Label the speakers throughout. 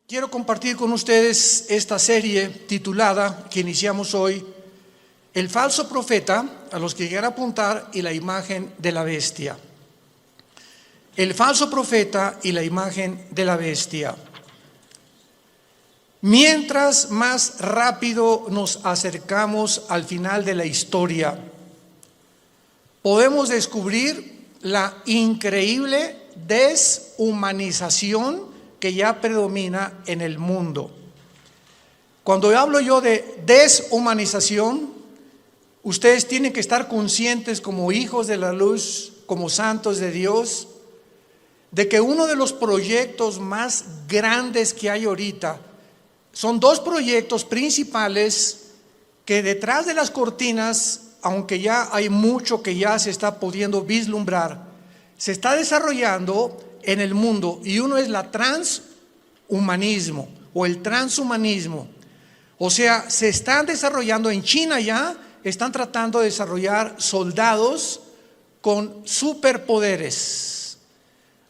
Speaker 1: Quiero compartir con ustedes esta serie titulada, que iniciamos hoy, El falso profeta, a los que llegan a apuntar, y la imagen de la bestia. El falso profeta y la imagen de la bestia. Mientras más rápido nos acercamos al final de la historia, podemos descubrir la increíble deshumanización que ya predomina en el mundo. Cuando hablo yo de deshumanización, ustedes tienen que estar conscientes como hijos de la luz, como santos de Dios, de que uno de los proyectos más grandes que hay ahorita son dos proyectos principales que detrás de las cortinas, aunque ya hay mucho que ya se está pudiendo vislumbrar, se está desarrollando en el mundo, y uno es la transhumanismo o el transhumanismo. O sea, se están desarrollando en China, ya están tratando de desarrollar soldados con superpoderes.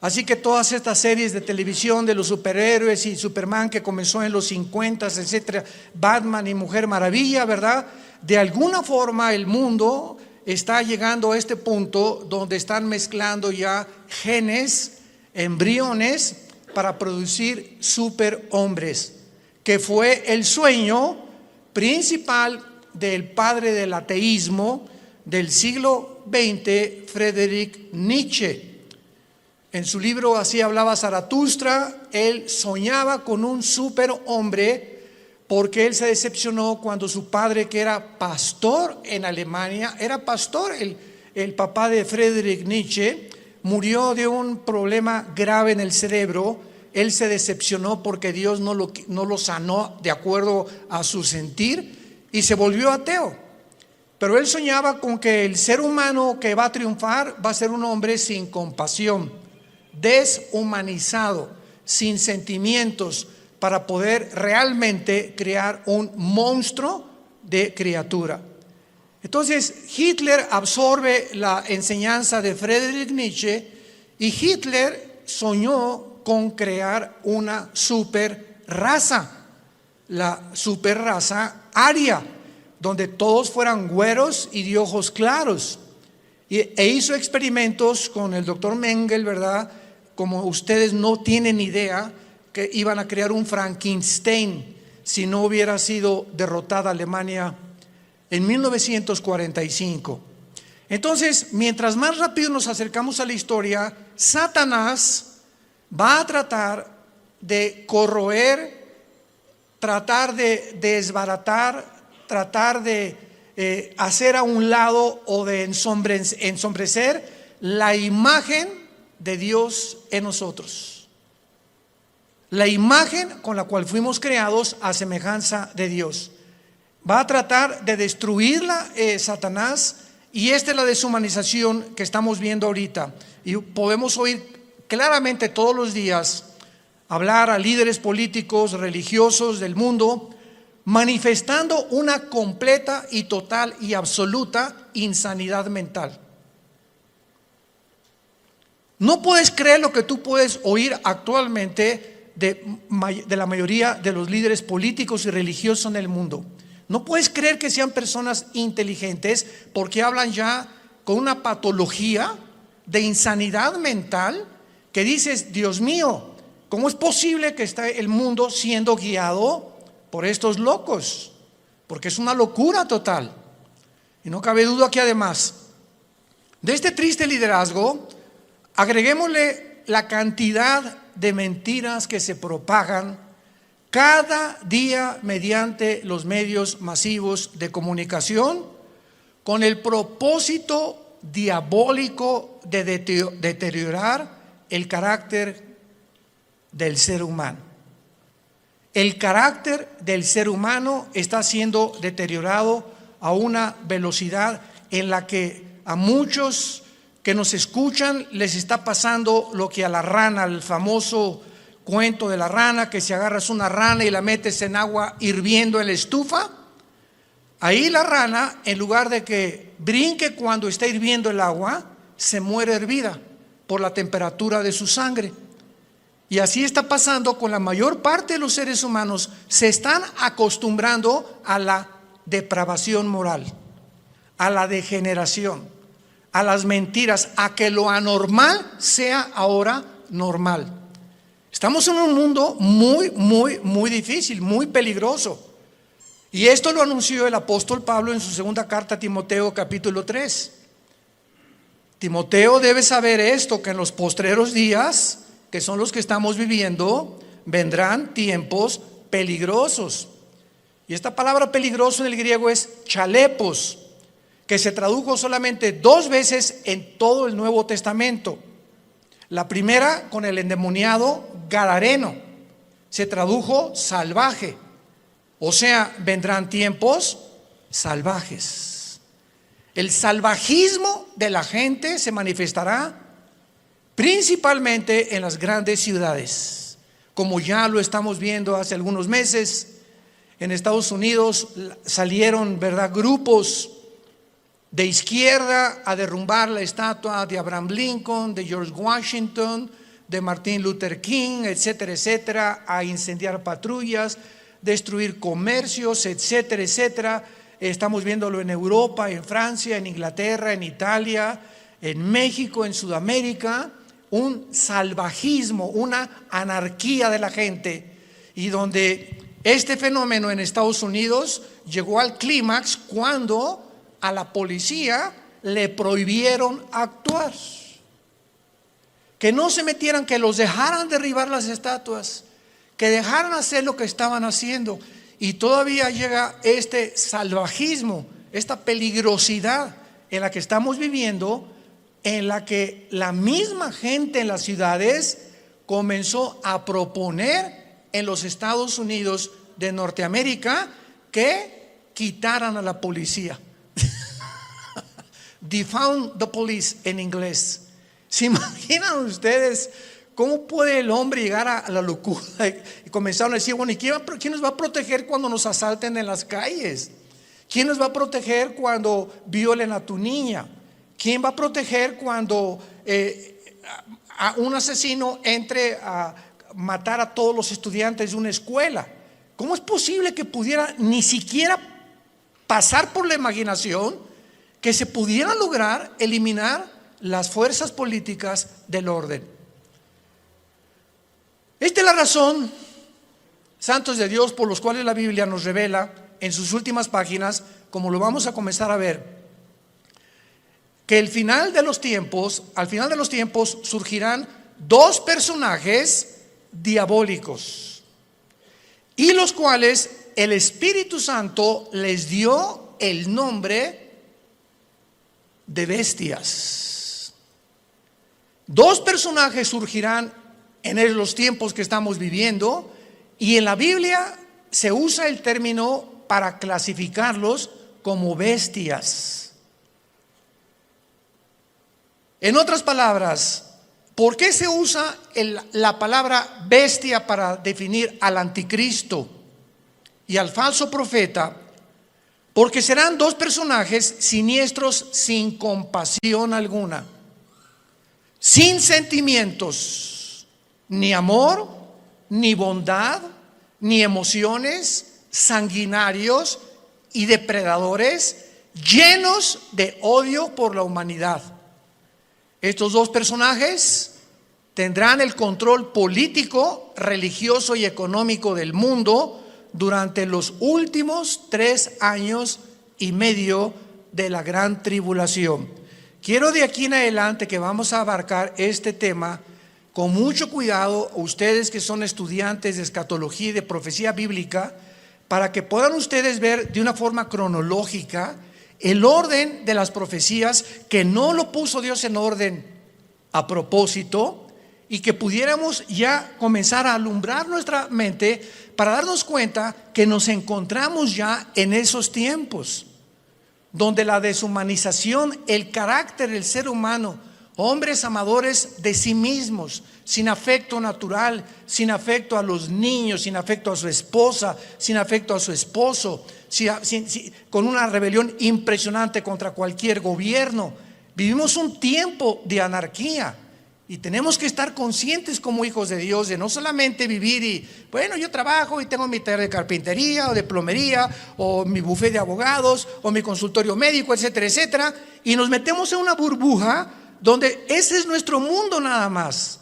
Speaker 1: Así que todas estas series de televisión de los superhéroes y Superman que comenzó en los 50, etcétera, Batman y Mujer Maravilla, ¿verdad? De alguna forma el mundo está llegando a este punto donde están mezclando ya genes, embriones, para producir superhombres, que fue el sueño principal del padre del ateísmo del siglo XX, Friedrich Nietzsche. En su libro Así hablaba Zaratustra, él soñaba con un superhombre porque él se decepcionó cuando su padre, que era pastor en Alemania, era pastor, el papá de Friedrich Nietzsche, murió de un problema grave en el cerebro. Él se decepcionó porque Dios no lo sanó de acuerdo a su sentir y se volvió ateo. Pero él soñaba con que el ser humano que va a triunfar va a ser un hombre sin compasión, deshumanizado, sin sentimientos, para poder realmente crear un monstruo de criatura. Entonces Hitler absorbe la enseñanza de Friedrich Nietzsche y Hitler soñó con crear una super raza, la super raza aria, donde todos fueran güeros y de ojos claros. E hizo experimentos con el doctor Mengele, ¿verdad? Como ustedes no tienen idea, que iban a crear un Frankenstein si no hubiera sido derrotada Alemania en 1945. Entonces, mientras más rápido nos acercamos a la historia, Satanás va a tratar de corroer, tratar de desbaratar, tratar de hacer a un lado o de ensombrecer la imagen de Dios en nosotros. La imagen con la cual fuimos creados a semejanza de Dios. Va a tratar de destruirla Satanás, y esta es la deshumanización que estamos viendo ahorita. Y podemos oír claramente todos los días hablar a líderes políticos, religiosos del mundo, manifestando una completa y total y absoluta insanidad mental. No puedes creer lo que tú puedes oír actualmente de la mayoría de los líderes políticos y religiosos en el mundo. No puedes creer que sean personas inteligentes, porque hablan ya con una patología de insanidad mental que dices: Dios mío, ¿cómo es posible que esté el mundo siendo guiado por estos locos? Porque es una locura total. Y no cabe duda que además de este triste liderazgo, agreguémosle la cantidad de mentiras que se propagan cada día mediante los medios masivos de comunicación, con el propósito diabólico de deteriorar el carácter del ser humano. El carácter del ser humano está siendo deteriorado a una velocidad en la que a muchos que nos escuchan les está pasando lo que a la rana, el famoso cuento de la rana, que si agarras una rana y la metes en agua hirviendo en la estufa, ahí la rana, en lugar de que brinque cuando está hirviendo el agua, se muere hervida por la temperatura de su sangre. Y así está pasando con la mayor parte de los seres humanos. Se están acostumbrando a la depravación moral, a la degeneración, a las mentiras, a que lo anormal sea ahora normal. Estamos en un mundo muy difícil, muy peligroso. Y esto lo anunció el apóstol Pablo en su segunda carta a Timoteo, capítulo 3. Timoteo debe saber esto, que en los postreros días, que son los que estamos viviendo, vendrán tiempos peligrosos. Y esta palabra peligroso en el griego es chalepos, que se tradujo solamente 2 veces en todo el Nuevo Testamento. La primera con el endemoniado gadareno, se tradujo salvaje. O sea, vendrán tiempos salvajes. El salvajismo de la gente se manifestará principalmente en las grandes ciudades, como ya lo estamos viendo hace algunos meses. En Estados Unidos salieron, ¿verdad?, grupos de izquierda a derrumbar la estatua de Abraham Lincoln, de George Washington, de Martin Luther King, etcétera, etcétera, a incendiar patrullas, destruir comercios, etcétera, etcétera. Estamos viéndolo en Europa, en Francia, en Inglaterra, en Italia, en México, en Sudamérica. Un salvajismo, una anarquía de la gente, y donde este fenómeno en Estados Unidos llegó al clímax cuando a la policía le prohibieron actuar, que no se metieran, que los dejaran derribar las estatuas, que dejaran hacer lo que estaban haciendo. Y todavía llega este salvajismo, esta peligrosidad en la que estamos viviendo, en la que la misma gente en las ciudades comenzó a proponer en los Estados Unidos de Norteamérica que quitaran a la policía. Defund the police en inglés. ¿Se imaginan ustedes cómo puede el hombre llegar a la locura? Y comenzaron a decir, bueno, ¿y quién nos va a proteger cuando nos asalten en las calles? ¿Quién nos va a proteger cuando violen a tu niña? ¿Quién va a proteger cuando a un asesino entre a matar a todos los estudiantes de una escuela? ¿Cómo es posible que pudiera ni siquiera pasar por la imaginación que se pudiera lograr eliminar las fuerzas políticas del orden? Esta es la razón, santos de Dios, por los cuales la Biblia nos revela en sus últimas páginas, como lo vamos a comenzar a ver, que al final de los tiempos surgirán 2 personajes diabólicos, y los cuales el Espíritu Santo les dio el nombre de bestias. 2 personajes surgirán en los tiempos que estamos viviendo, y en la Biblia se usa el término para clasificarlos como bestias. En otras palabras, ¿por qué se usa la palabra bestia para definir al anticristo y al falso profeta? Porque serán 2 personajes siniestros, sin compasión alguna, sin sentimientos, ni amor, ni bondad, ni emociones, sanguinarios y depredadores, llenos de odio por la humanidad. Estos 2 personajes tendrán el control político, religioso y económico del mundo durante los últimos 3 años y medio de la gran tribulación. Quiero de aquí en adelante que vamos a abarcar este tema con mucho cuidado, ustedes que son estudiantes de escatología y de profecía bíblica, para que puedan ustedes ver de una forma cronológica el orden de las profecías, que no lo puso Dios en orden a propósito, y que pudiéramos ya comenzar a alumbrar nuestra mente para darnos cuenta que nos encontramos ya en esos tiempos donde la deshumanización, el carácter del ser humano, hombres amadores de sí mismos, sin afecto natural, sin afecto a los niños, sin afecto a su esposa, sin afecto a su esposo, con una rebelión impresionante contra cualquier gobierno. Vivimos un tiempo de anarquía, Y tenemos que estar conscientes como hijos de Dios de no solamente vivir y, bueno, yo trabajo y tengo mi taller de carpintería o de plomería o mi bufete de abogados o mi consultorio médico, etcétera, etcétera. Y nos metemos en una burbuja donde ese es nuestro mundo nada más,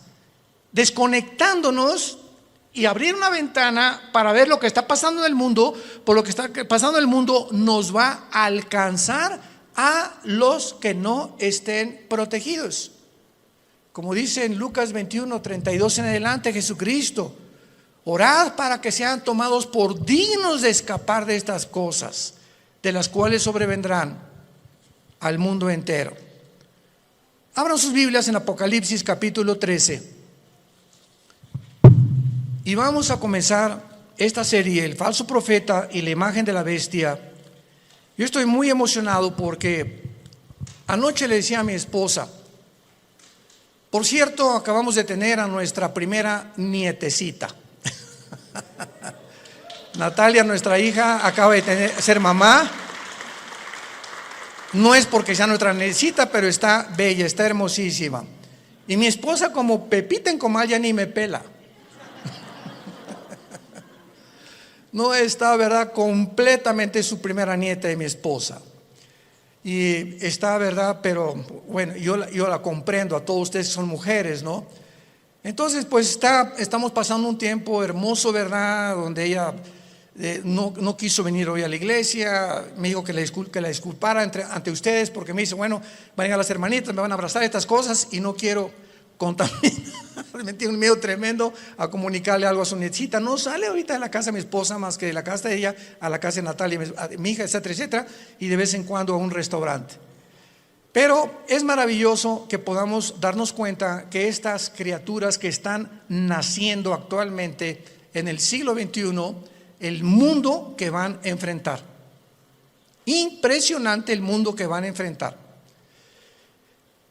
Speaker 1: desconectándonos y abrir una ventana para ver lo que está pasando en el mundo. Por lo que está pasando en el mundo nos va a alcanzar a los que no estén protegidos. Como dice en Lucas 21, 32 en adelante, Jesucristo: orad para que sean tomados por dignos de escapar de estas cosas, de las cuales sobrevendrán al mundo entero. Abran sus Biblias en Apocalipsis capítulo 13. Y vamos a comenzar esta serie, el falso profeta y la imagen de la bestia. Yo estoy muy emocionado porque anoche le decía a mi esposa, por cierto, acabamos de tener a nuestra primera nietecita. Natalia, nuestra hija, acaba de ser mamá. No es porque sea nuestra nietecita, pero está bella, está hermosísima. Y mi esposa, como Pepita en comal, ya ni me pela. No está, ¿verdad?, completamente su primera nieta de mi esposa. Y está, ¿verdad? Pero bueno, yo la comprendo, a todos ustedes son mujeres, ¿no? Entonces, pues estamos pasando un tiempo hermoso, ¿verdad? Donde ella no quiso venir hoy a la iglesia. Me dijo que la disculpara ante ustedes, porque me dice, bueno, van a llegar las hermanitas, me van a abrazar, estas cosas, y no quiero contaminar. Me tiene un miedo tremendo a comunicarle algo a su nietecita. No sale ahorita de la casa de mi esposa más que de la casa de ella a la casa de Natalia, mi hija, etcétera, etcétera, y de vez en cuando a un restaurante. Pero es maravilloso que podamos darnos cuenta que estas criaturas que están naciendo actualmente en el siglo XXI, el mundo que van a enfrentar. Impresionante el mundo que van a enfrentar.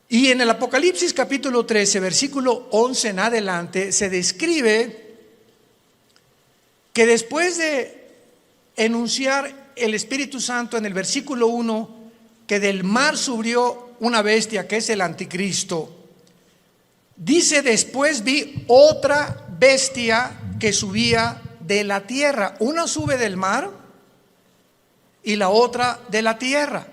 Speaker 1: Y en el Apocalipsis capítulo 13, versículo 11 en adelante, se describe que después de enunciar el Espíritu Santo en el versículo 1, que del mar subió una bestia que es el anticristo, dice: después vi otra bestia que subía de la tierra. Una sube del mar y la otra de la tierra.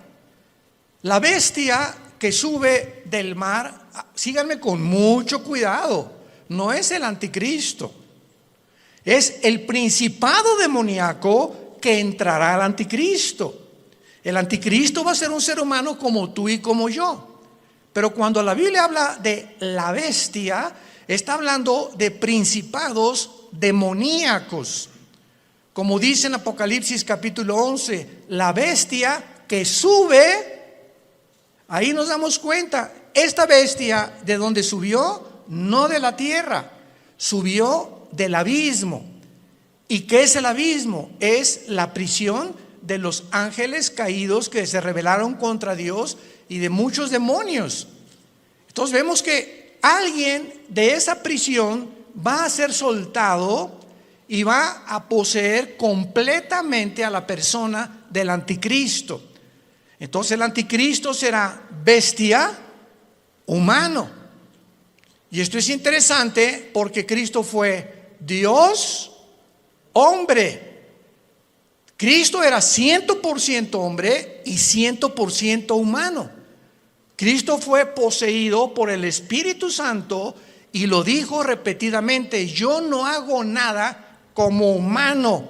Speaker 1: La bestia que sube del mar, síganme con mucho cuidado, no es el anticristo, es el principado demoníaco que entrará al anticristo. El anticristo va a ser un ser humano como tú y como yo. Pero cuando la Biblia habla de la bestia, está hablando de principados demoníacos. Como dice en Apocalipsis capítulo 11, la bestia que sube. Ahí nos damos cuenta, esta bestia, ¿de dónde subió? No de la tierra, subió del abismo. ¿Y qué es el abismo? Es la prisión de los ángeles caídos que se rebelaron contra Dios y de muchos demonios. Entonces vemos que alguien de esa prisión va a ser soltado y va a poseer completamente a la persona del anticristo. Entonces el anticristo será bestia, humano. Y esto es interesante porque Cristo fue Dios, hombre. Cristo era 100% hombre y 100% humano. Cristo fue poseído por el Espíritu Santo y lo dijo repetidamente: yo no hago nada como humano,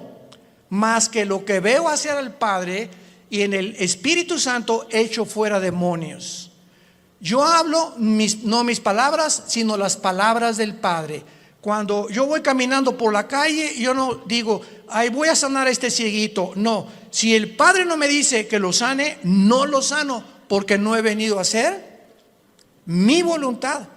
Speaker 1: más que lo que veo hacer al Padre, y en el Espíritu Santo echo fuera demonios. Yo hablo no mis palabras, sino las palabras del Padre. Cuando yo voy caminando por la calle, yo no digo, ay, voy a sanar a este cieguito. No, si el Padre no me dice que lo sane, no lo sano, porque no he venido a hacer mi voluntad.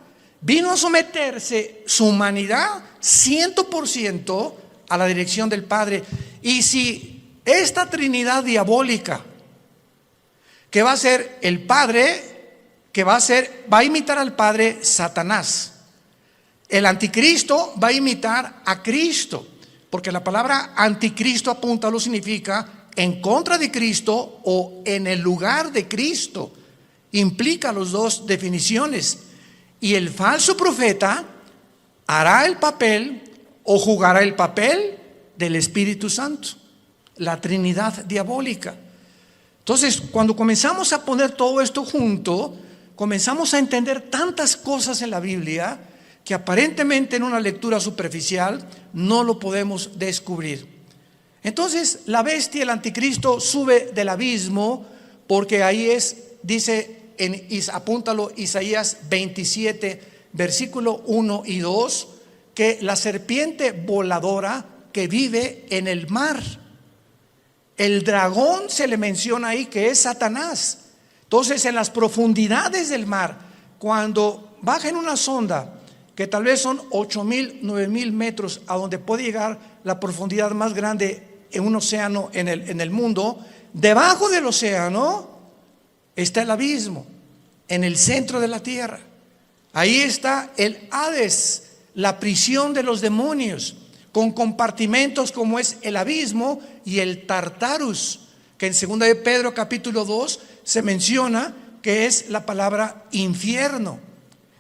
Speaker 1: Vino a someterse su humanidad 100% a la dirección del Padre. Y si esta Trinidad diabólica, que va a ser el Padre, va a imitar al Padre, Satanás. El anticristo va a imitar a Cristo, porque la palabra anticristo apunta, significa en contra de Cristo o en el lugar de Cristo. Implica las dos definiciones. y el falso profeta hará el papel o jugará el papel del Espíritu Santo, la Trinidad diabólica. Entonces, cuando comenzamos a poner todo esto junto, comenzamos a entender tantas cosas en la Biblia que aparentemente en una lectura superficial no lo podemos descubrir. Entonces, la bestia, el anticristo, sube del abismo, porque ahí dice, apúntalo, Isaías 27, versículo 1 y 2, que la serpiente voladora que vive en el mar. El dragón se le menciona ahí que es Satanás. Entonces, en las profundidades del mar, cuando baja en una sonda que tal vez son 8,000, 9,000 metros, a donde puede llegar la profundidad más grande en un océano en el mundo, debajo del océano está el abismo, en el centro de la tierra. Ahí está el Hades, la prisión de los demonios, con compartimentos como es el abismo y el Tartarus, que en 2 de Pedro capítulo 2 se menciona que es la palabra infierno.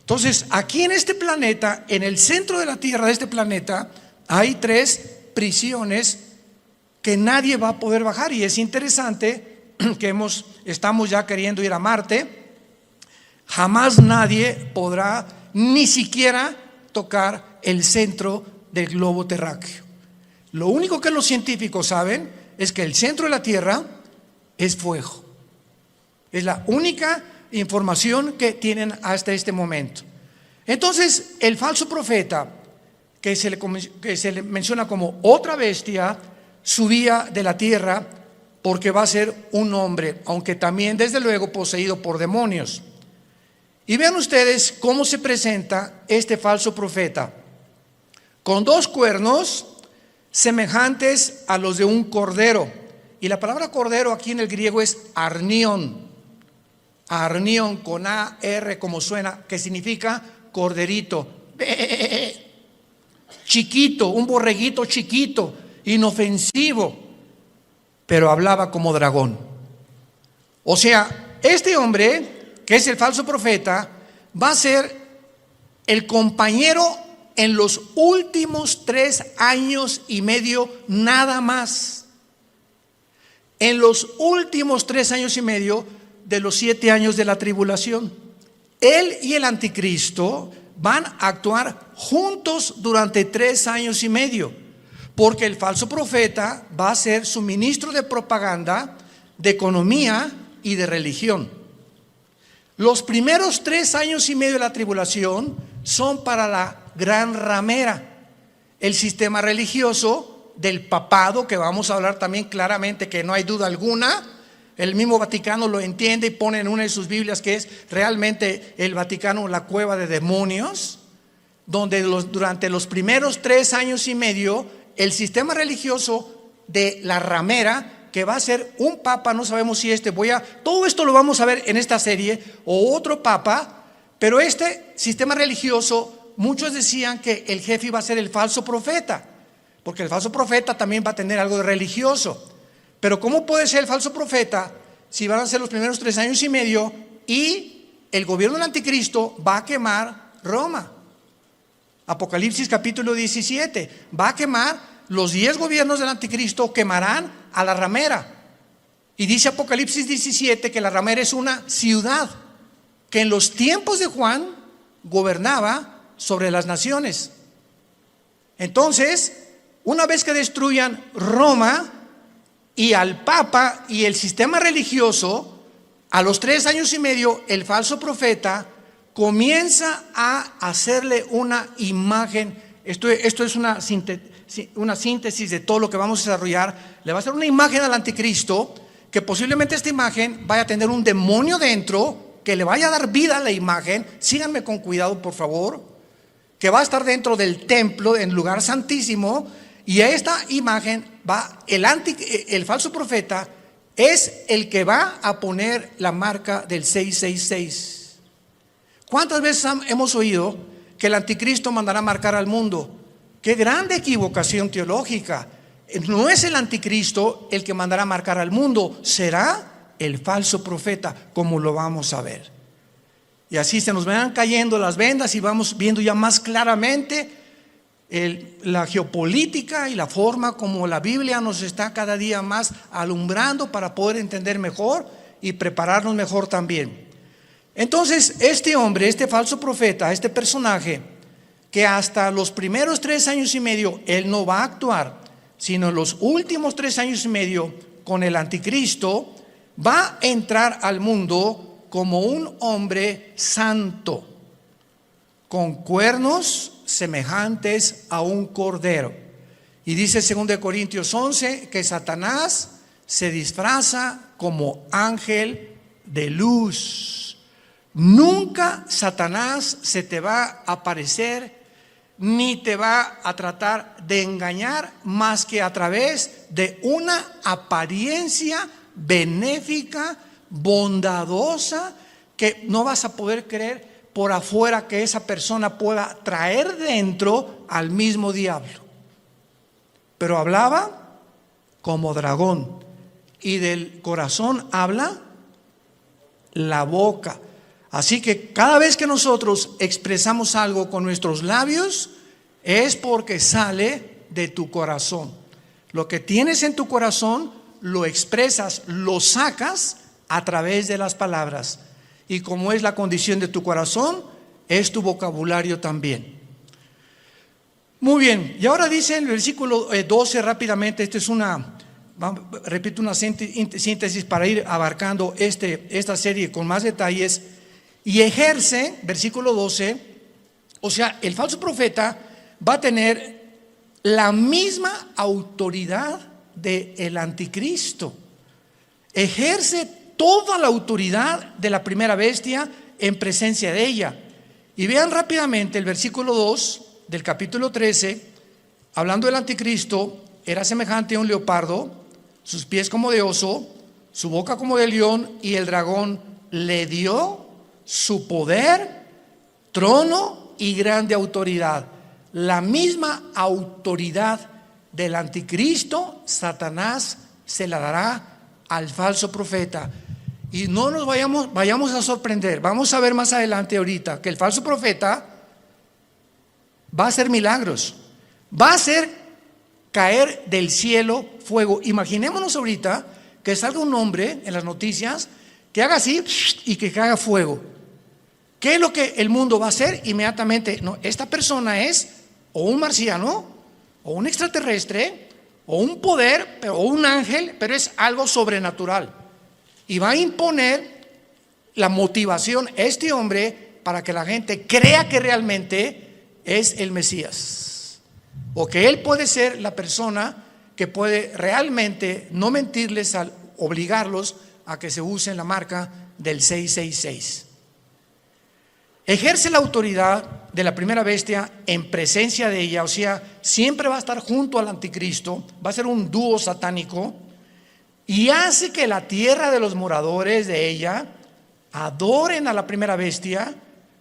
Speaker 1: Entonces, aquí en este planeta, en el centro de la tierra de este planeta, hay 3 prisiones que nadie va a poder bajar. Y es interesante que estamos ya queriendo ir a Marte. Jamás nadie podrá ni siquiera tocar el centro del globo terráqueo. Lo único que los científicos saben es que el centro de la Tierra es fuego. Es la única información que tienen hasta este momento. Entonces, el falso profeta, que se le menciona como otra bestia, subía de la tierra porque va a ser un hombre, aunque también desde luego poseído por demonios. Y vean ustedes cómo se presenta este falso profeta, con 2 cuernos semejantes a los de un cordero. Y la palabra cordero aquí en el griego es arnión. Arnión con A-R como suena, que significa corderito. Chiquito, un borreguito chiquito, inofensivo, pero hablaba como dragón. O sea, este hombre, que es el falso profeta, va a ser el compañero en los últimos 3 años y medio nada más. En los últimos 3 años y medio de los 7 años de la tribulación. Él y el anticristo van a actuar juntos durante 3 años y medio, porque el falso profeta va a ser su ministro de propaganda, de economía y de religión. Los primeros 3 años y medio de la tribulación son para la gran ramera, el sistema religioso del papado, que vamos a hablar también claramente, que no hay duda alguna. El mismo Vaticano lo entiende y pone en una de sus Biblias que es realmente el Vaticano la cueva de demonios, donde durante los primeros 3 años y medio el sistema religioso de la ramera, que va a ser un papa, no sabemos si todo esto lo vamos a ver en esta serie, o otro papa, pero este sistema religioso, muchos decían que el jefe iba a ser el falso profeta, porque el falso profeta también va a tener algo de religioso. Pero ¿cómo puede ser el falso profeta si van a ser los primeros 3 años y medio y el gobierno del anticristo va a quemar Roma? Apocalipsis capítulo 17, va a quemar los 10 gobiernos del anticristo, quemarán a la ramera. Y dice Apocalipsis 17 que la ramera es una ciudad que en los tiempos de Juan gobernaba sobre las naciones. Entonces, una vez que destruyan Roma y al Papa y el sistema religioso, a los 3 años y medio, el falso profeta comienza a hacerle una imagen. Esto es una síntesis de todo lo que vamos a desarrollar. Le va a hacer una imagen al anticristo, que posiblemente esta imagen vaya a tener un demonio dentro, que le vaya a dar vida a la imagen. Síganme con cuidado, por favor. Que va a estar dentro del templo, en lugar santísimo. Y a esta imagen el falso profeta es el que va a poner la marca del 666. ¿Cuántas veces hemos oído que el anticristo mandará marcar al mundo? ¡Qué grande equivocación teológica! No es el anticristo el que mandará marcar al mundo, será el falso profeta, como lo vamos a ver. Y así se nos van cayendo las vendas y vamos viendo ya más claramente la geopolítica y la forma como la Biblia nos está cada día más alumbrando para poder entender mejor y prepararnos mejor también. Entonces este hombre, este falso profeta, este personaje, que hasta los primeros 3 años y medio él no va a actuar, sino en los últimos 3 años y medio con el anticristo, va a entrar al mundo como un hombre santo, con cuernos semejantes a un cordero. Y dice 2 Corintios 11 que Satanás se disfraza como ángel de luz. Nunca Satanás se te va a aparecer ni te va a tratar de engañar más que a través de una apariencia benéfica, bondadosa, que no vas a poder creer por afuera que esa persona pueda traer dentro al mismo diablo. Pero hablaba como dragón, y del corazón habla la boca. Así que cada vez que nosotros expresamos algo con nuestros labios, es porque sale de tu corazón. Lo que tienes en tu corazón lo expresas, lo sacas a través de las palabras. Y como es la condición de tu corazón, es tu vocabulario también. Muy bien, y ahora dice en el versículo 12 rápidamente, repito una síntesis para ir abarcando esta serie con más detalles. Y ejerce, versículo 12, o sea, el falso profeta va a tener la misma autoridad del anticristo. Ejerce toda la autoridad de la primera bestia en presencia de ella. Y vean rápidamente el versículo 2 del capítulo 13, hablando del anticristo, era semejante a un leopardo, sus pies como de oso, su boca como de león, y el dragón le dio su poder, trono y grande autoridad. La misma autoridad del anticristo, Satanás se la dará al falso profeta. Y no nos vayamos a sorprender. Vamos a ver más adelante ahorita que el falso profeta va a hacer milagros, va a hacer caer del cielo fuego. Imaginémonos ahorita que salga un hombre en las noticias que haga así y que caiga fuego. ¿Qué es lo que el mundo va a hacer inmediatamente? No, esta persona es o un marciano, o un extraterrestre, o un poder, o un ángel, pero es algo sobrenatural. Y va a imponer la motivación a este hombre para que la gente crea que realmente es el Mesías, o que él puede ser la persona que puede realmente no mentirles al obligarlos a que se usen la marca del 666. Ejerce la autoridad de la primera bestia en presencia de ella, o sea, siempre va a estar junto al anticristo, va a ser un dúo satánico, y hace que la tierra de los moradores de ella adoren a la primera bestia,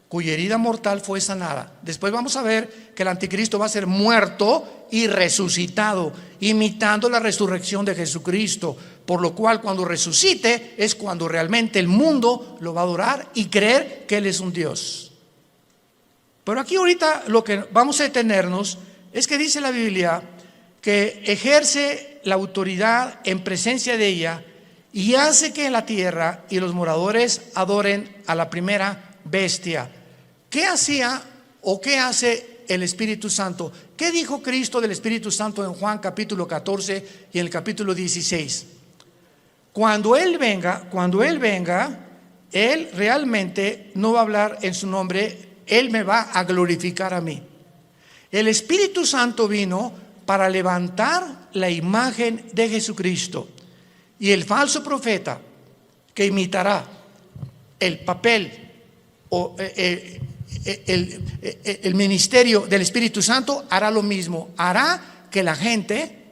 Speaker 1: cuya herida mortal fue sanada. Después vamos a ver que el anticristo va a ser muerto y resucitado, imitando la resurrección de Jesucristo, por lo cual cuando resucite es cuando realmente el mundo lo va a adorar y creer que Él es un Dios. Pero aquí ahorita lo que vamos a detenernos es que dice la Biblia que ejerce la autoridad en presencia de ella y hace que en la tierra y los moradores adoren a la primera bestia. ¿Qué hacía o qué hace el Espíritu Santo? ¿Qué dijo Cristo del Espíritu Santo en Juan capítulo 14 y en el capítulo 16? Cuando Él venga, Él realmente no va a hablar en su nombre, Él me va a glorificar a mí. El Espíritu Santo vino para levantar la imagen de Jesucristo, y el falso profeta que imitará el papel o el ministerio del Espíritu Santo hará lo mismo, hará que la gente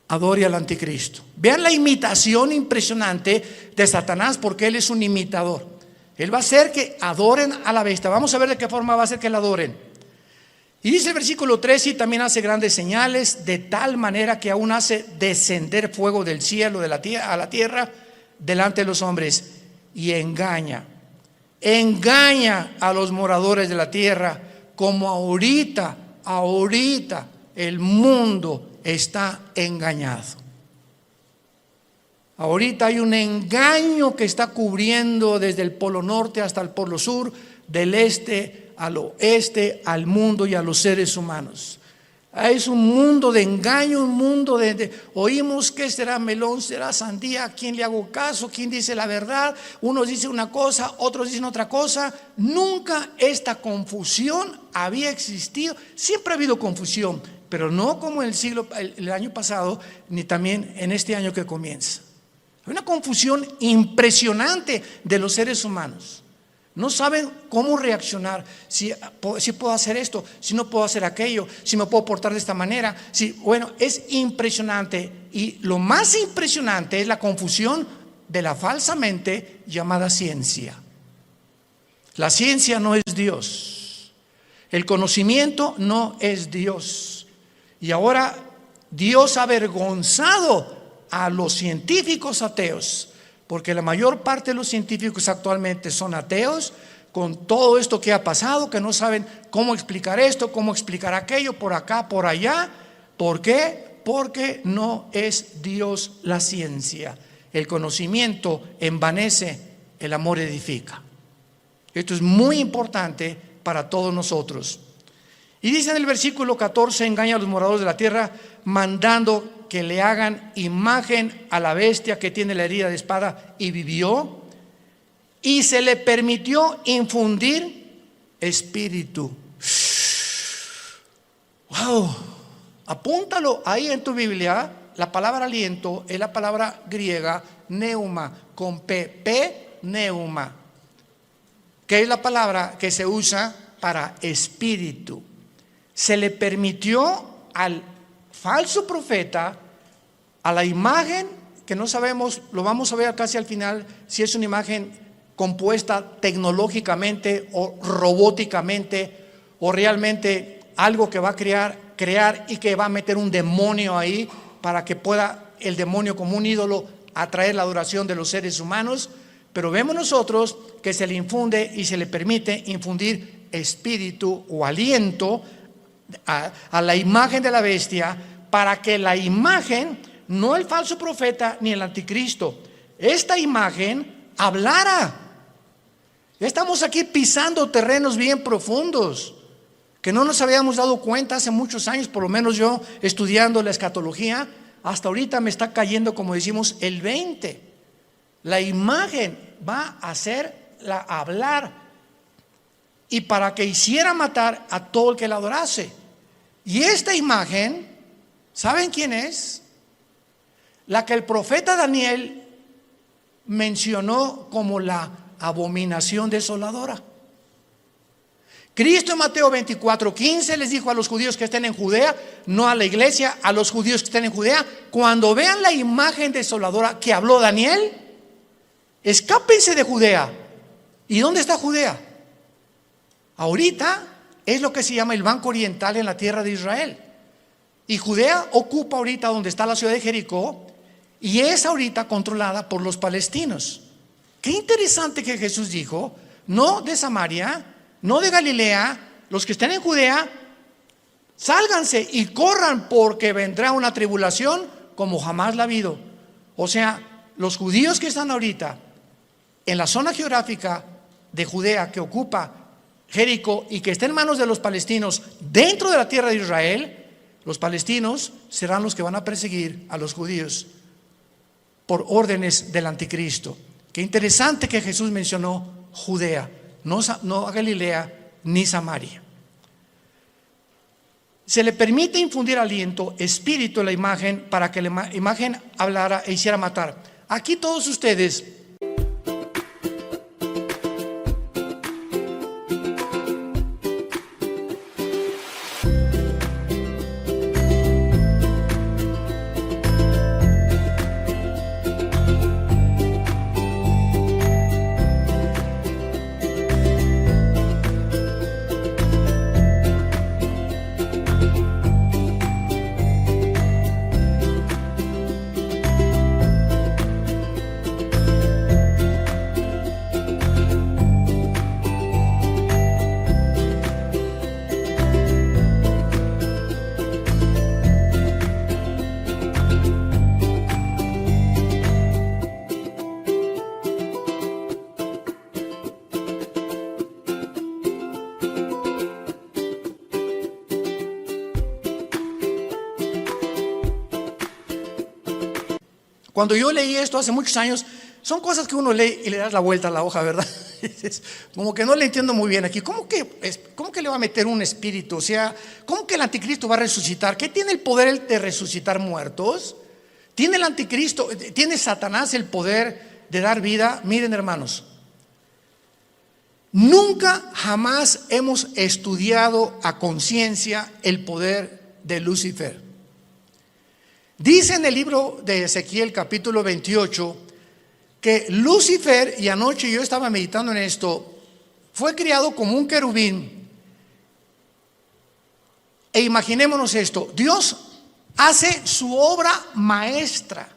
Speaker 1: adore al anticristo. Vean la imitación impresionante de Satanás, porque él es un imitador. Él va a hacer que adoren a la bestia. Vamos a ver de qué forma va a hacer que la adoren. Y dice el versículo 13: y también hace grandes señales, de tal manera que aún hace descender fuego del cielo a la tierra delante de los hombres, y engaña engaña a los moradores de la tierra, como ahorita el mundo está engañado. Ahorita hay un engaño que está cubriendo desde el polo norte hasta el polo sur, del este al oeste, al mundo y a los seres humanos. Es un mundo de engaño, un mundo oímos que será melón, será sandía, ¿a quién le hago caso? ¿Quién dice la verdad? Unos dicen una cosa, otros dicen otra cosa. Nunca esta confusión había existido. Siempre ha habido confusión, pero no como el año pasado, ni también en este año que comienza. Hay una confusión impresionante de los seres humanos. No saben cómo reaccionar, si puedo hacer esto, si no puedo hacer aquello, si me puedo portar de esta manera. Bueno, es impresionante, y lo más impresionante es la confusión de la falsamente llamada ciencia. La ciencia no es Dios, el conocimiento no es Dios, y ahora Dios ha avergonzado a los científicos ateos, porque la mayor parte de los científicos actualmente son ateos, con todo esto que ha pasado, que no saben cómo explicar esto, cómo explicar aquello, por acá, por allá. ¿Por qué? Porque no es Dios la ciencia. El conocimiento envanece, el amor edifica. Esto es muy importante para todos nosotros. Y dice en el versículo 14: engaña a los moradores de la tierra, mandando que le hagan imagen a la bestia que tiene la herida de espada y vivió, y se le permitió infundir espíritu. Wow, apúntalo ahí en tu Biblia. La palabra aliento es la palabra griega neuma, con P, neuma, que es la palabra que se usa para espíritu. Se le permitió al falso profeta, a la imagen que no sabemos, lo vamos a ver casi al final, si es una imagen compuesta tecnológicamente o robóticamente, o realmente algo que va a crear y que va a meter un demonio ahí para que pueda el demonio como un ídolo atraer la adoración de los seres humanos. Pero vemos nosotros que se le infunde y se le permite infundir espíritu o aliento a la imagen de la bestia, para que la imagen, no el falso profeta ni el anticristo, esta imagen hablara. Estamos aquí pisando terrenos bien profundos que no nos habíamos dado cuenta hace muchos años, por lo menos yo estudiando la escatología, hasta ahorita me está cayendo, como decimos, el 20. La imagen va a hacerla hablar, y para que hiciera matar a todo el que la adorase. Y esta imagen, ¿saben quién es? La que el profeta Daniel mencionó como la abominación desoladora. Cristo en Mateo 24:15 les dijo a los judíos que estén en Judea, no a la iglesia, a los judíos que estén en Judea: cuando vean la imagen desoladora que habló Daniel, escápense de Judea. ¿Y dónde está Judea? Ahorita es lo que se llama el Banco Oriental en la tierra de Israel. Y Judea ocupa ahorita donde está la ciudad de Jericó, y es ahorita controlada por los palestinos. Qué interesante que Jesús dijo: no de Samaria, no de Galilea, los que estén en Judea, sálganse y corran, porque vendrá una tribulación como jamás la ha habido. O sea, los judíos que están ahorita en la zona geográfica de Judea, que ocupa Jericó, y que está en manos de los palestinos dentro de la tierra de Israel, los palestinos serán los que van a perseguir a los judíos por órdenes del anticristo. Qué interesante que Jesús mencionó Judea, no a Galilea ni Samaria. Se le permite infundir aliento, espíritu en la imagen, para que la imagen hablara e hiciera matar. Aquí todos ustedes Cuando yo leí esto hace muchos años, son cosas que uno lee y le das la vuelta a la hoja, ¿verdad? Como que no le entiendo muy bien aquí. ¿Cómo que le va a meter un espíritu? O sea, ¿cómo que el anticristo va a resucitar? ¿Qué tiene el poder de resucitar muertos? ¿Tiene el anticristo, tiene Satanás el poder de dar vida? Miren, hermanos, nunca jamás hemos estudiado a conciencia el poder de Lucifer. Dice en el libro de Ezequiel capítulo 28 que Lucifer, y anoche yo estaba meditando en esto, fue criado como un querubín. E imaginémonos esto: Dios hace su obra maestra.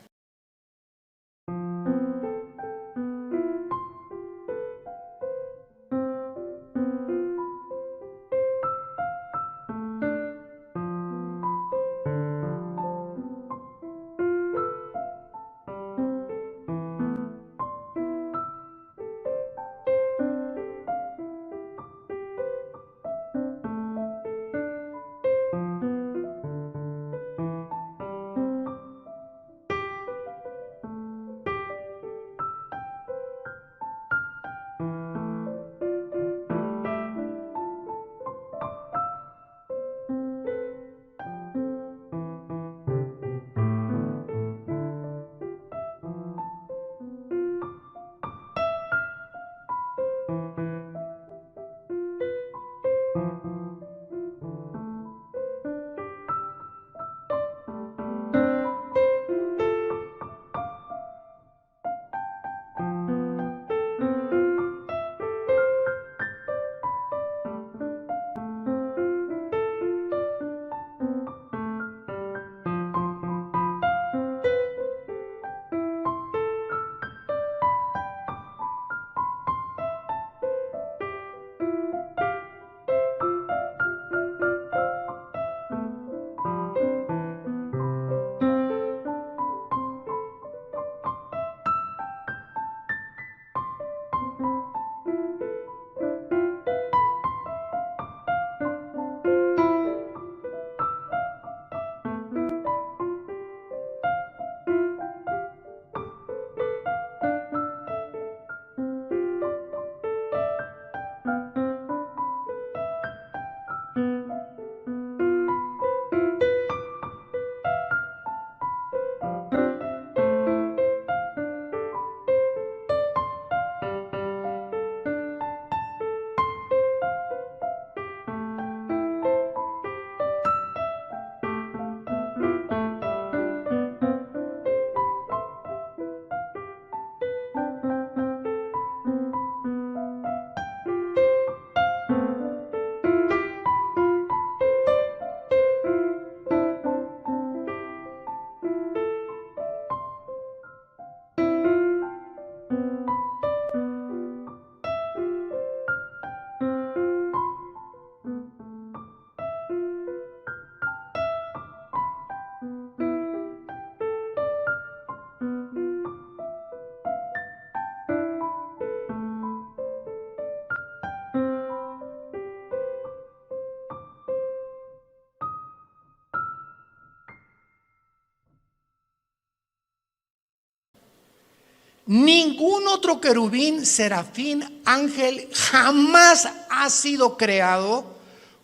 Speaker 1: Ningún otro querubín, serafín, ángel jamás ha sido creado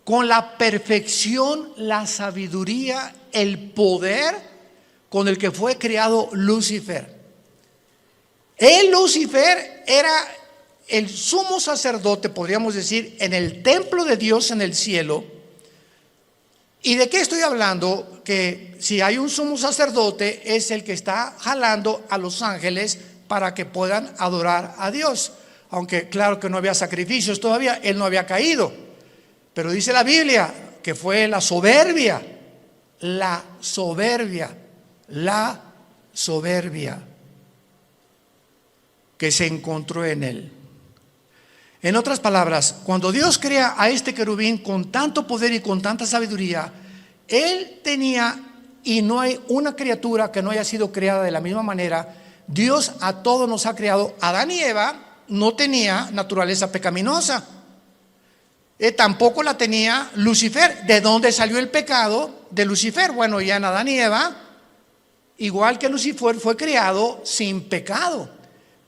Speaker 1: con la perfección, la sabiduría, el poder con el que fue creado Lucifer. Lucifer era el sumo sacerdote, podríamos decir, en el templo de Dios en el cielo. ¿Y de qué estoy hablando? Que si hay un sumo sacerdote, es el que está jalando a los ángeles para que puedan adorar a Dios. Aunque claro que no había sacrificios todavía, él no había caído. Pero dice la Biblia que fue la soberbia que se encontró en él. En otras palabras, cuando Dios crea a este querubín con tanto poder y con tanta sabiduría, él tenía, y no hay una criatura que no haya sido creada de la misma manera. Dios a todos nos ha creado. Adán y Eva no tenía naturaleza pecaminosa, tampoco la tenía Lucifer. ¿De dónde salió el pecado de Lucifer? Bueno, ya en Adán y Eva igual que Lucifer, fue creado sin pecado,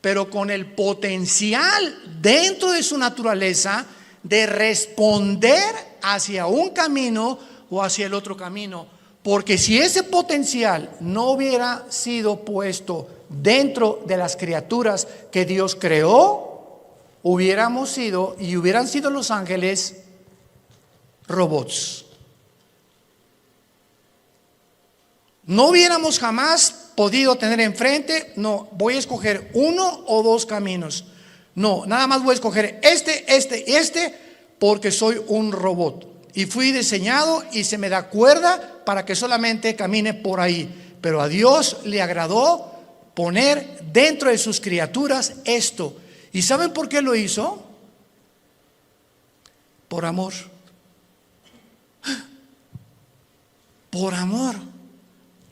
Speaker 1: pero con el potencial dentro de su naturaleza de responder hacia un camino o hacia el otro camino. Porque si ese potencial no hubiera sido puesto dentro de las criaturas que Dios creó, hubiéramos sido y hubieran sido los ángeles robots. No hubiéramos jamás podido tener enfrente, no, voy a escoger uno o dos caminos. No, nada más voy a escoger este, porque soy un robot. Y fui diseñado y se me da cuerda para que solamente camine por ahí. Pero a Dios le agradó poner dentro de sus criaturas esto. ¿Y saben por qué lo hizo? Por amor. Por amor.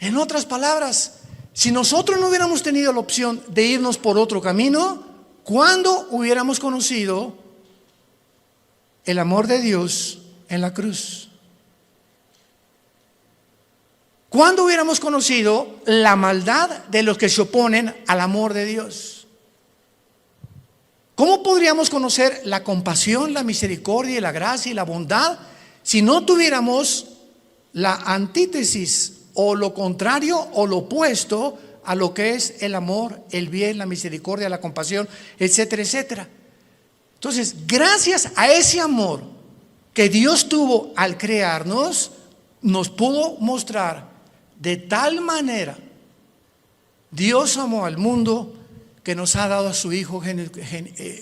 Speaker 1: En otras palabras, si nosotros no hubiéramos tenido la opción de irnos por otro camino, ¿cuándo hubiéramos conocido el amor de Dios en la cruz? ¿Cuándo hubiéramos conocido la maldad de los que se oponen al amor de Dios? ¿Cómo podríamos conocer la compasión, la misericordia, la gracia y la bondad si no tuviéramos la antítesis o lo contrario o lo opuesto a lo que es el amor, el bien, la misericordia, la compasión, etcétera, etcétera? Entonces, gracias a ese amor que Dios tuvo al crearnos, nos pudo mostrar de tal manera. Dios amó al mundo que nos ha dado a su Hijo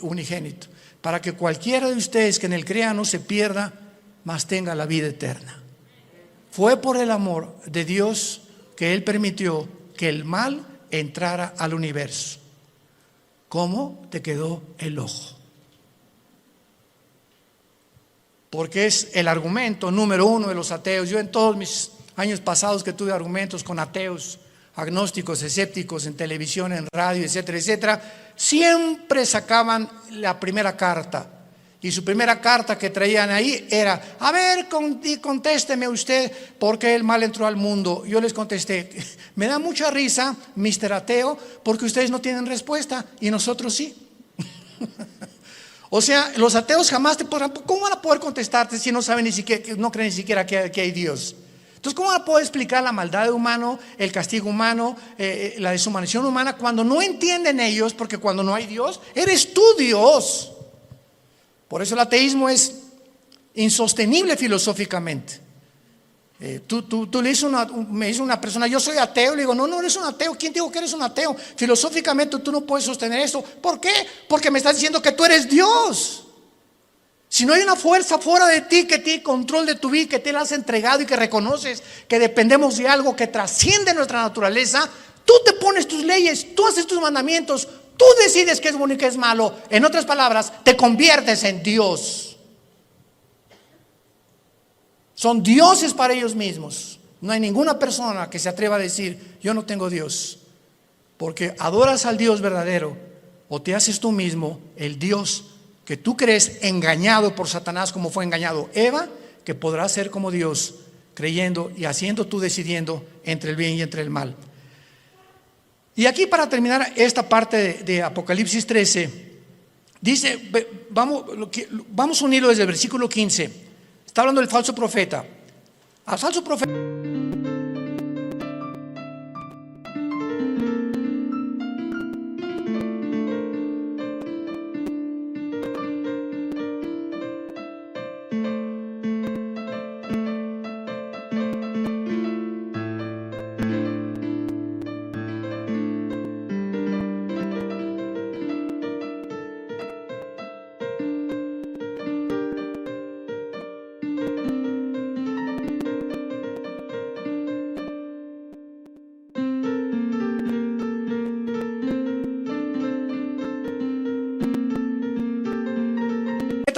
Speaker 1: unigénito, para que cualquiera de ustedes que en él crea no se pierda, mas tenga la vida eterna. Fue por el amor de Dios que Él permitió que el mal entrara al universo. ¿Cómo te quedó el ojo? Porque es el argumento número uno de los ateos. Yo en todos mis años pasados que tuve argumentos con ateos, agnósticos, escépticos, en televisión, en radio, etcétera, etcétera, siempre sacaban la primera carta. Y su primera carta que traían ahí era: a ver, contésteme usted, ¿por qué el mal entró al mundo? Yo les contesté: me da mucha risa, Mr. Ateo, porque ustedes no tienen respuesta y nosotros sí. O sea, los ateos jamás te podrán, ¿cómo van a poder contestarte si no saben ni siquiera, no creen ni siquiera que hay Dios? Entonces, ¿cómo van a poder explicar la maldad humana, el castigo humano, la deshumanización humana, cuando no entienden ellos? Porque cuando no hay Dios, eres tú Dios. Por eso el ateísmo es insostenible filosóficamente. Tú le dices me dice una persona: yo soy ateo. Le digo: no eres un ateo. ¿Quién te dijo que eres un ateo? Filosóficamente tú no puedes sostener eso. ¿Por qué? Porque me estás diciendo que tú eres Dios. Si no hay una fuerza fuera de ti que tiene control de tu vida, que te la has entregado y que reconoces que dependemos de algo que trasciende nuestra naturaleza, tú te pones tus leyes, tú haces tus mandamientos, tú decides qué es bueno y qué es malo. En otras palabras, te conviertes en Dios. Son dioses para ellos mismos. No hay ninguna persona que se atreva a decir: yo no tengo Dios. Porque adoras al Dios verdadero, o te haces tú mismo el Dios que tú crees, engañado por Satanás como fue engañado Eva, que podrás ser como Dios, creyendo y haciendo tú, decidiendo entre el bien y entre el mal. Y aquí, para terminar esta parte de Apocalipsis 13, dice, vamos a unirlo desde el versículo 15. Está hablando del falso profeta. Al falso profeta.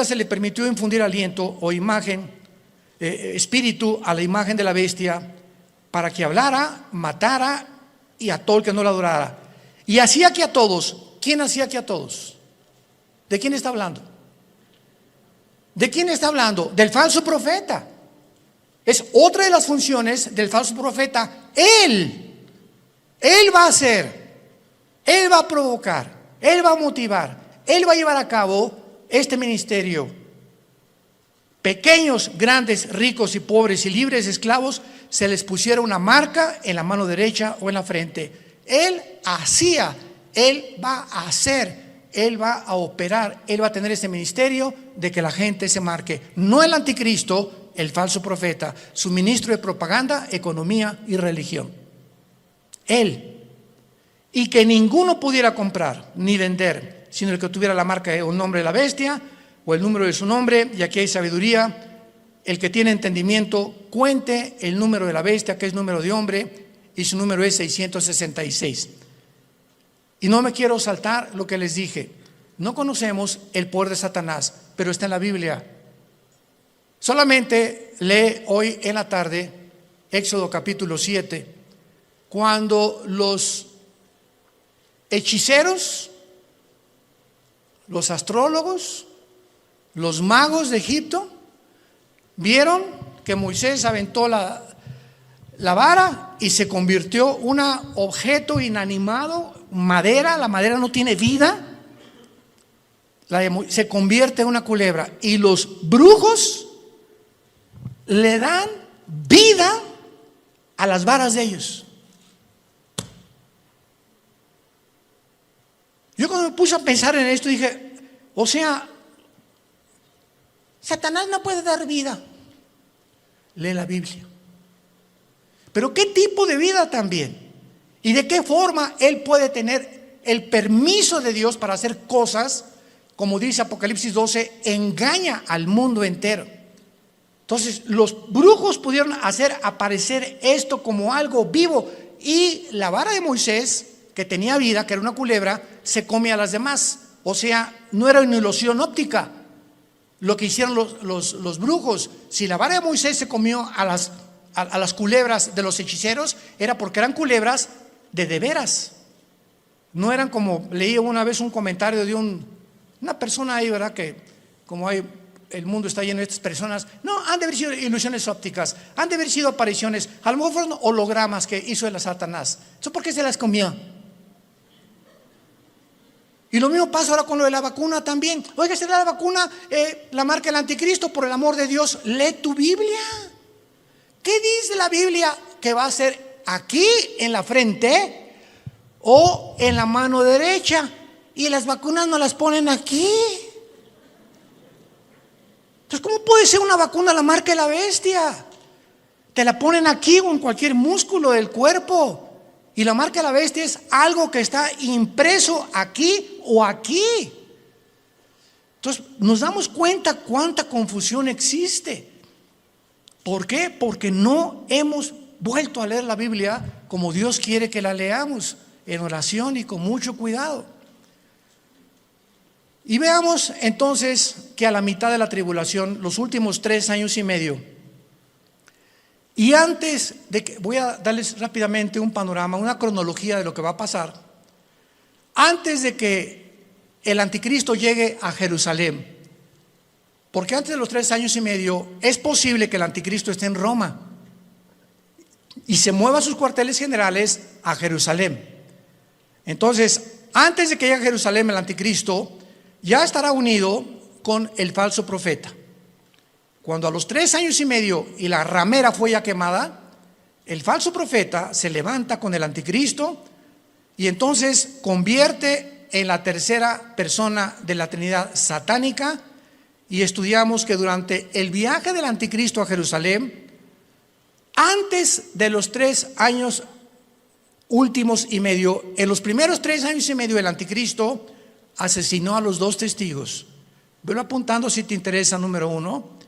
Speaker 1: Se le permitió infundir aliento o imagen, espíritu a la imagen de la bestia, para que hablara, matara y a todo el que no la adorara. Y hacía que a todos. ¿Quién hacía que a todos? ¿De quién está hablando? ¿De quién está hablando? Del falso profeta. Es otra de las funciones del falso profeta. Él Él va a hacer, Él va a provocar, Él va a motivar, Él va a llevar a cabo este ministerio. Pequeños, grandes, ricos y pobres y libres, esclavos, se les pusiera una marca en la mano derecha o en la frente. Él hacía, Él va a hacer, Él va a operar, Él va a tener ese ministerio de que la gente se marque. No el anticristo, el falso profeta, su ministro de propaganda, economía y religión. Él. Y que ninguno pudiera comprar ni vender, sino el que tuviera la marca o el nombre de la bestia o el número de su nombre. Y aquí hay sabiduría. El que tiene entendimiento, cuente el número de la bestia, que es número de hombre, y su número es 666. Y no me quiero saltar lo que les dije. No conocemos el poder de Satanás, pero está en la Biblia. Solamente lee hoy en la tarde Éxodo capítulo 7, cuando los hechiceros, los astrólogos, los magos de Egipto vieron que Moisés aventó la vara y se convirtió un objeto inanimado, madera. La madera no tiene vida, se convierte en una culebra, y los brujos le dan vida a las varas de ellos. Yo cuando me puse a pensar en esto dije, o sea, Satanás no puede dar vida. Lee la Biblia. Pero ¿qué tipo de vida también? ¿Y de qué forma él puede tener el permiso de Dios para hacer cosas? Como dice Apocalipsis 12, engaña al mundo entero. Entonces los brujos pudieron hacer aparecer esto como algo vivo, y la vara de Moisés, que tenía vida, que era una culebra, se come a las demás. O sea, no era una ilusión óptica lo que hicieron los brujos. Si la vara de Moisés se comió a las culebras de los hechiceros, era porque eran culebras de veras. No eran como, leí una vez un comentario de una persona ahí, ¿verdad? Que como el mundo está lleno de estas personas, no, han de haber sido ilusiones ópticas, han de haber sido apariciones, a lo mejor fueron hologramas que hizo el Satanás. ¿Eso por qué se las comió? Y lo mismo pasa ahora con lo de la vacuna también. Oiga, ¿será la vacuna la marca del anticristo? Por el amor de Dios, lee tu Biblia. ¿Qué dice la Biblia que va a ser aquí en la frente o en la mano derecha? Y las vacunas no las ponen aquí. Entonces, ¿cómo puede ser una vacuna la marca de la bestia? Te la ponen aquí o en cualquier músculo del cuerpo. Y la marca de la bestia es algo que está impreso aquí o aquí. Entonces nos damos cuenta cuánta confusión existe. ¿Por qué? Porque no hemos vuelto a leer la Biblia como Dios quiere que la leamos, en oración y con mucho cuidado. Y veamos entonces que a la mitad de la tribulación, los últimos 3 años y medio, y antes de que, voy a darles rápidamente un panorama, una cronología de lo que va a pasar. Antes de que el anticristo llegue a Jerusalén, porque antes de los 3 años y medio es posible que el anticristo esté en Roma y se mueva sus cuarteles generales a Jerusalén. Entonces, antes de que llegue a Jerusalén el anticristo, ya estará unido con el falso profeta. Cuando a los 3 años y medio y la ramera fue ya quemada, el falso profeta se levanta con el anticristo y entonces convierte en la tercera persona de la Trinidad satánica. Y estudiamos que durante el viaje del anticristo a Jerusalén, antes de los 3 años últimos y medio, en los primeros 3 años y medio el anticristo asesinó a los 2 testigos. Velo apuntando si te interesa. Número 1,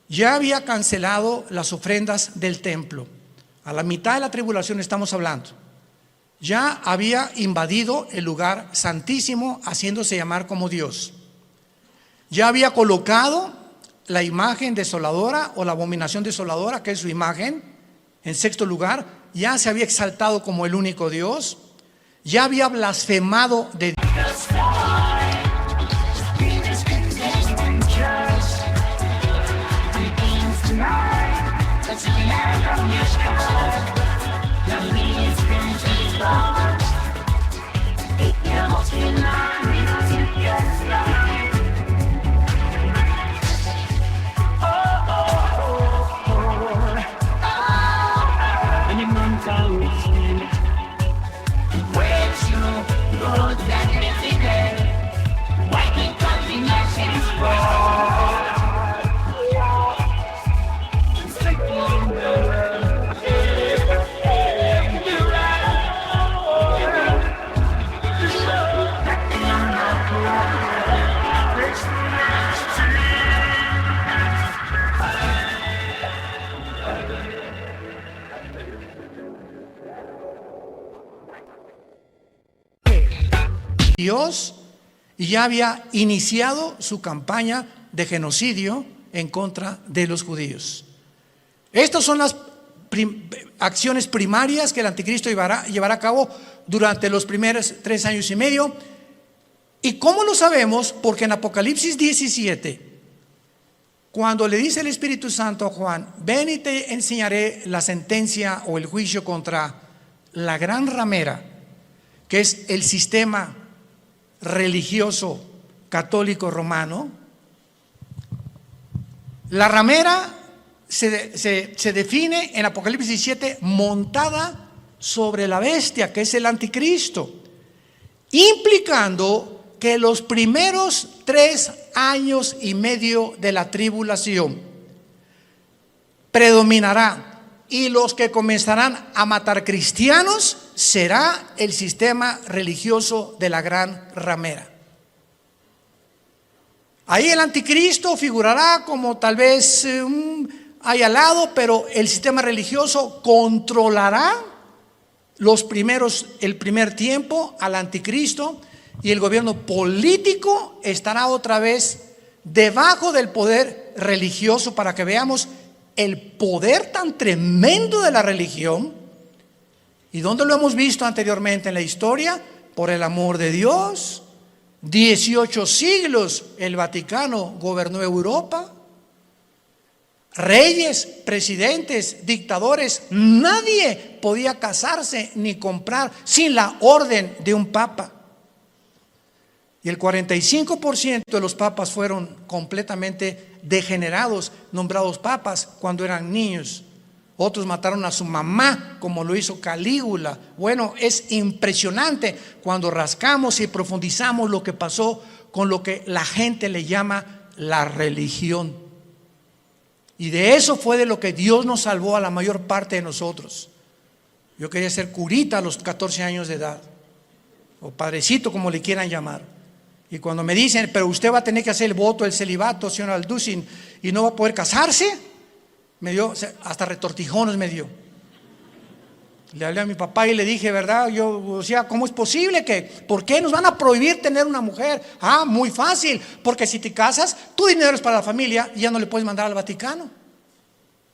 Speaker 1: ya había cancelado las ofrendas del templo. A la mitad de la tribulación estamos hablando. Ya había invadido el lugar santísimo, haciéndose llamar como Dios. Ya había colocado la imagen desoladora o la abominación desoladora, que es su imagen, en 6º lugar. Ya se había exaltado como el único Dios. Ya había blasfemado de Dios. Dios y ya había iniciado su campaña de genocidio en contra de los judíos. Estas son las acciones primarias que el anticristo llevará a cabo durante los primeros 3 años y medio. ¿Y cómo lo sabemos? Porque en Apocalipsis 17, cuando le dice el Espíritu Santo a Juan: ven y te enseñaré la sentencia o el juicio contra la gran ramera, que es el sistema religioso católico romano. La ramera se define en Apocalipsis 17 montada sobre la bestia, que es el anticristo, implicando que los primeros 3 años y medio de la tribulación predominará, y los que comenzarán a matar cristianos será el sistema religioso de la gran ramera. Ahí el anticristo figurará como tal vez ahí al lado, pero el sistema religioso controlará el primer tiempo al anticristo, y el gobierno político estará otra vez debajo del poder religioso, para que veamos el poder tan tremendo de la religión. ¿Y dónde lo hemos visto anteriormente en la historia? Por el amor de Dios, 18 siglos el Vaticano gobernó Europa. Reyes, presidentes, dictadores, nadie podía casarse ni comprar sin la orden de un papa. Y el 45% de los papas fueron completamente degenerados, nombrados papas cuando eran niños. Otros mataron a su mamá, como lo hizo Calígula. Bueno, es impresionante cuando rascamos y profundizamos lo que pasó con lo que la gente le llama la religión. Y de eso fue de lo que Dios nos salvó a la mayor parte de nosotros. Yo quería ser curita a los 14 años de edad, o padrecito, como le quieran llamar. Y cuando me dicen: pero usted va a tener que hacer el voto del celibato, señor Alducin, y no va a poder casarse, me dio, hasta retortijones me dio. Le hablé a mi papá y le dije, ¿verdad? Yo decía, ¿cómo es posible que? ¿Por qué nos van a prohibir tener una mujer? Ah, muy fácil, porque si te casas, tu dinero es para la familia y ya no le puedes mandar al Vaticano.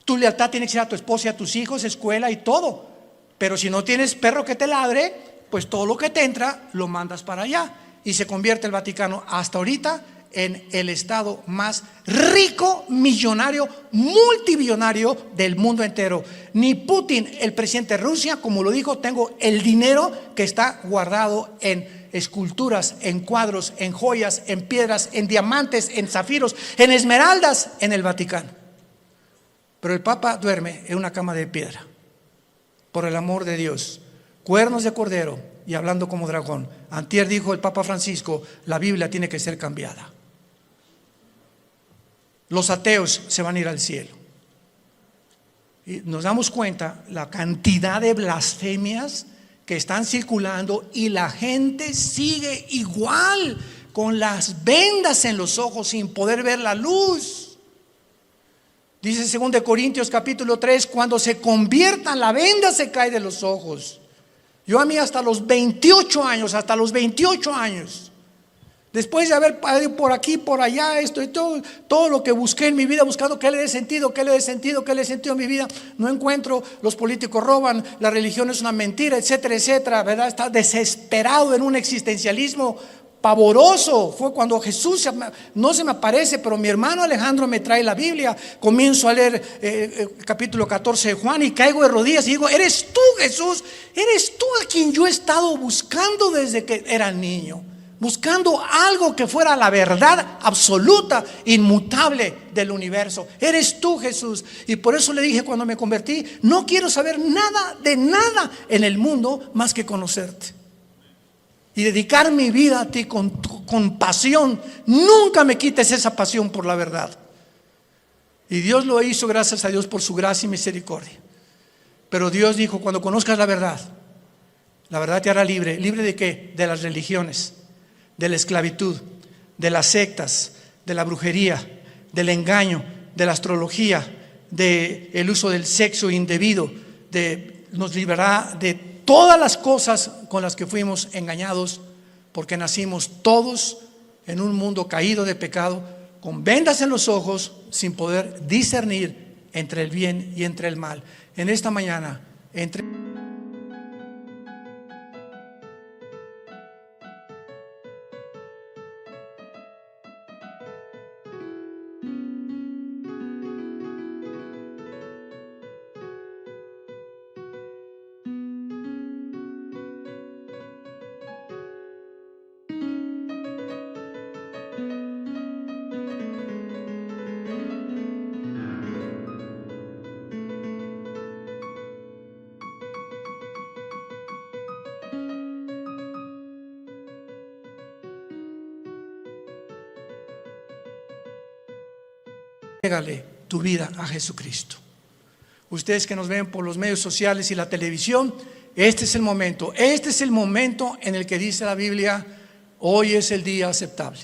Speaker 1: Tu lealtad tiene que ser a tu esposa y a tus hijos, escuela y todo. Pero si no tienes perro que te ladre, pues todo lo que te entra lo mandas para allá. Y se convierte el Vaticano hasta ahorita en el estado más rico, millonario, multibillonario del mundo entero. Ni Putin, el presidente de Rusia, como lo dijo: tengo el dinero que está guardado en esculturas, en cuadros, en joyas, en piedras, en diamantes, en zafiros, en esmeraldas, en el Vaticano. Pero el Papa duerme en una cama de piedra, por el amor de Dios. Cuernos de cordero y hablando como dragón. Antier dijo el Papa Francisco: la Biblia tiene que ser cambiada. Los ateos se van a ir al cielo. Y nos damos cuenta la cantidad de blasfemias que están circulando, y la gente sigue igual, con las vendas en los ojos, sin poder ver la luz. Dice 2 Corintios capítulo 3: cuando se conviertan, la venda se cae de los ojos. Yo a mí hasta los 28 años, después de haber ido por aquí, por allá, esto y todo lo que busqué en mi vida, buscando qué le dé sentido a mi vida, no encuentro. Los políticos roban, la religión es una mentira, etcétera, etcétera, ¿verdad? Está desesperado en un existencialismo pavoroso. Fue cuando Jesús no se me aparece, pero mi hermano Alejandro me trae la Biblia. Comienzo a leer capítulo 14 de Juan y caigo de rodillas y digo: eres tú, Jesús, eres tú a quien yo he estado buscando desde que era niño, buscando algo que fuera la verdad absoluta, inmutable del universo. Eres tú, Jesús. Y por eso le dije cuando me convertí: no quiero saber nada de nada en el mundo más que conocerte y dedicar mi vida a ti con pasión. Nunca me quites esa pasión por la verdad. Y Dios lo hizo, gracias a Dios por su gracia y misericordia. Pero Dios dijo: cuando conozcas la verdad te hará libre. ¿Libre de qué? De las religiones, de la esclavitud, de las sectas, de la brujería, del engaño, de la astrología, del uso del sexo indebido. Nos librará de todas las cosas con las que fuimos engañados porque nacimos todos en un mundo caído de pecado, con vendas en los ojos, sin poder discernir entre el bien y entre el mal. En esta mañana, entrégale tu vida a Jesucristo. Ustedes que nos ven por los medios sociales y la televisión, este es el momento en el que dice la Biblia: hoy es el día aceptable.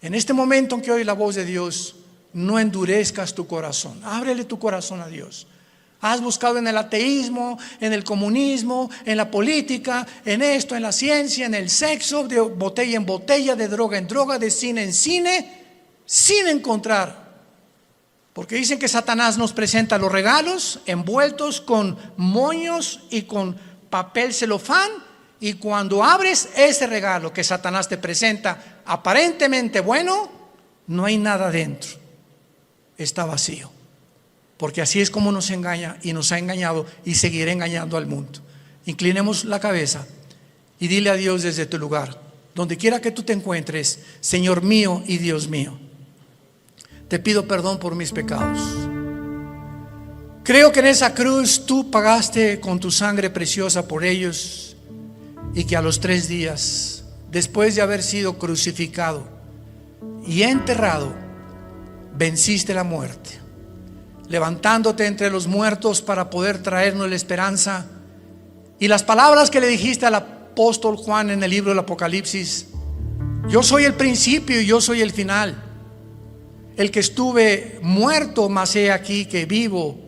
Speaker 1: En este momento en que oye la voz de Dios, no endurezcas tu corazón, ábrele tu corazón a Dios. Has buscado en el ateísmo, en el comunismo, en la política, en esto, en la ciencia, en el sexo, de botella en botella, de droga en droga, de cine en cine, sin encontrar. Porque dicen que Satanás nos presenta los regalos envueltos con moños y con papel celofán, y cuando abres ese regalo que Satanás te presenta aparentemente bueno, no hay nada dentro, está vacío. Porque así es como nos engaña y nos ha engañado y seguirá engañando al mundo. Inclinemos la cabeza y dile a Dios desde tu lugar, donde quiera que tú te encuentres: Señor mío y Dios mío, te pido perdón por mis pecados. Creo que en esa cruz tú pagaste con tu sangre preciosa por ellos, y que a los 3 días, después de haber sido crucificado y enterrado, venciste la muerte, levantándote entre los muertos para poder traernos la esperanza. Y las palabras que le dijiste al apóstol Juan en el libro del Apocalipsis: yo soy el principio y yo soy el final, el que estuve muerto, mas he aquí que vivo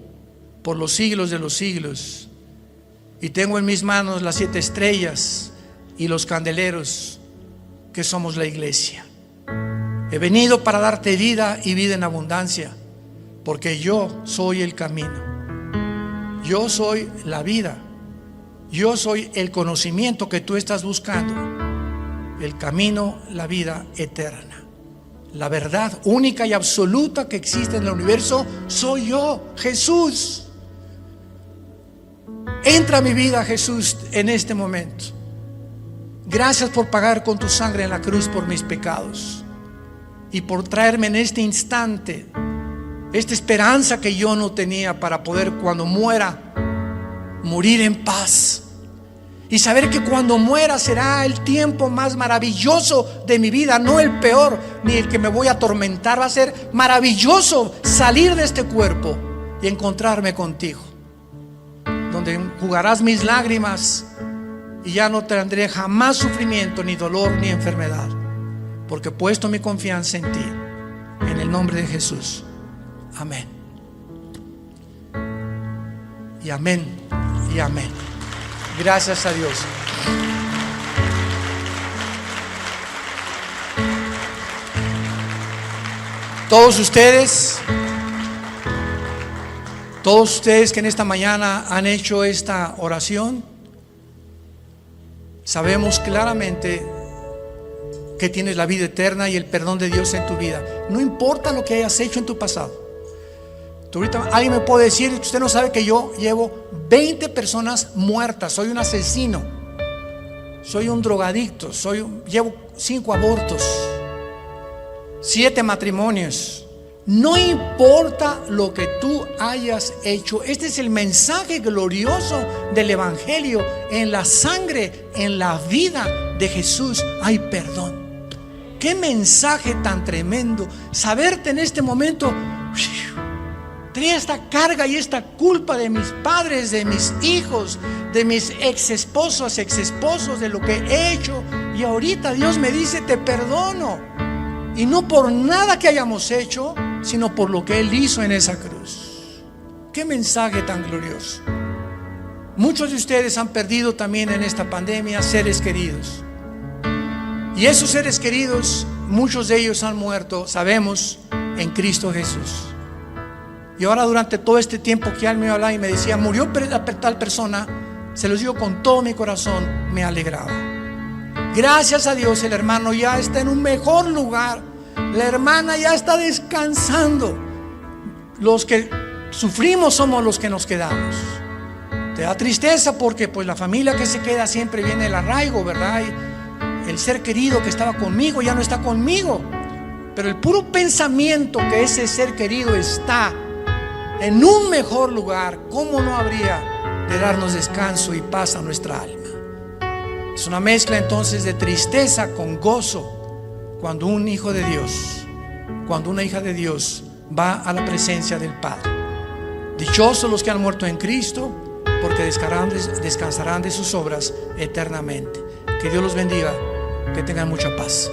Speaker 1: por los siglos de los siglos, y tengo en mis manos las 7 estrellas y los candeleros, que somos la iglesia. He venido para darte vida y vida en abundancia, porque yo soy el camino, yo soy la vida, yo soy el conocimiento que tú estás buscando, el camino, la vida eterna, la verdad única y absoluta que existe en el universo. Soy yo, Jesús. Entra a mi vida, Jesús, en este momento. Gracias por pagar con tu sangre en la cruz por mis pecados, y por traerme en este instante esta esperanza que yo no tenía, para poder, cuando muera, morir en paz, y saber que cuando muera será el tiempo más maravilloso de mi vida, no el peor ni el que me voy a atormentar. Va a ser maravilloso salir de este cuerpo y encontrarme contigo, donde enjugarás mis lágrimas y ya no tendré jamás sufrimiento, ni dolor, ni enfermedad, porque he puesto mi confianza en ti, en el nombre de Jesús. Amén. Y amén. Y amén. Gracias a Dios. Todos ustedes que en esta mañana han hecho esta oración, sabemos claramente que tienes la vida eterna y el perdón de Dios en tu vida. No importa lo que hayas hecho en tu pasado. Ahorita alguien me puede decir: usted no sabe que yo llevo 20 personas muertas, soy un asesino, soy un drogadicto, llevo 5 abortos, 7 matrimonios. No importa lo que tú hayas hecho, este es el mensaje glorioso del Evangelio. En la sangre, en la vida de Jesús hay perdón. Qué mensaje tan tremendo, saberte en este momento: tenía esta carga y esta culpa de mis padres, de mis hijos, de mis exesposos, de lo que he hecho, y ahorita Dios me dice: te perdono, y no por nada que hayamos hecho, sino por lo que Él hizo en esa cruz. Qué mensaje tan glorioso. Muchos de ustedes han perdido también en esta pandemia seres queridos. Y esos seres queridos, muchos de ellos han muerto, sabemos, en Cristo Jesús. Y ahora durante todo este tiempo que él me hablaba y me decía, murió tal persona, se los digo con todo mi corazón, me alegraba. Gracias a Dios, el hermano ya está en un mejor lugar. La hermana ya está descansando. Los que sufrimos somos los que nos quedamos. Te da tristeza porque pues la familia que se queda siempre viene el arraigo, ¿verdad? Y el ser querido que estaba conmigo ya no está conmigo. Pero el puro pensamiento que ese ser querido está en un mejor lugar, ¿cómo no habría de darnos descanso y paz a nuestra alma? Es una mezcla entonces de tristeza con gozo cuando un hijo de Dios, cuando una hija de Dios va a la presencia del Padre. Dichosos los que han muerto en Cristo, porque descansarán de sus obras eternamente. Que Dios los bendiga, que tengan mucha paz.